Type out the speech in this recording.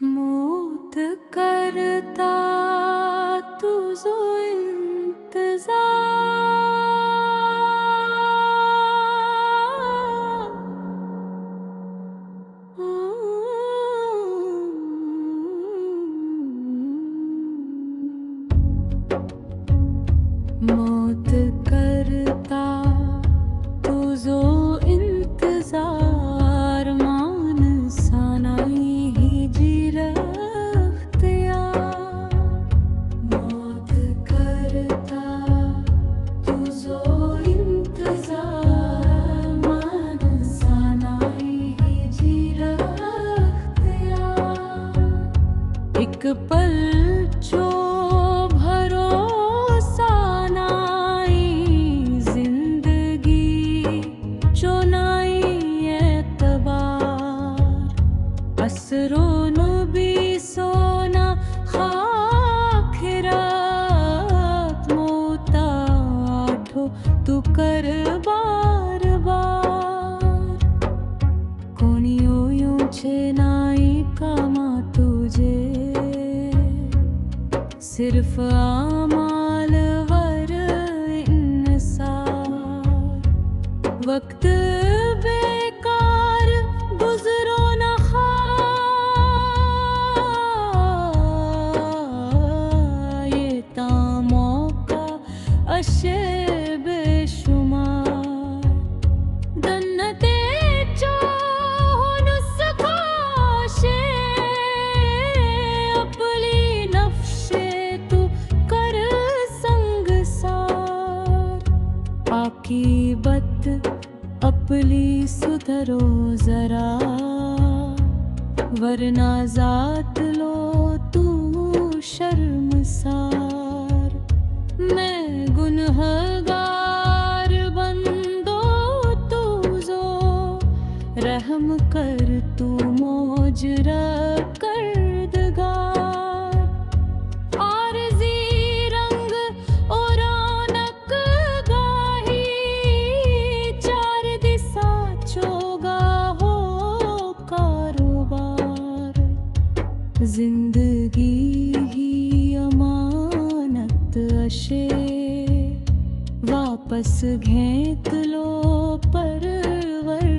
मौत करता तू जो मौत करता तू जो इंतजार मान सानाई ही जी रख्तिया मौत करता तू जो इंतजार मान सानाई ही जी रख्तिया एक पल जो असरों भी सोना खाखिरात मोता आठो तू कर बार बार कोनियो यूं छे नाई कामा तुझे सिर्फ आमाल वर इंसार वक्त बेकार गुजरो अशे बेशुमार दन्नते चाहुनुस खाशे अपली नफ्शे तू कर संगसार आकीबत अपली सुधरो जरा वरना जात लो तू शर्मसार मैं गुनहगार बंदो तू जो रहम कर तू मोजरा करदगार आरज़ी रंग और रौनक गाही चार दिशा चोगा हो कारोबार जिंदगी ही अमानत अशे वापस घेत लो परवरदिगार।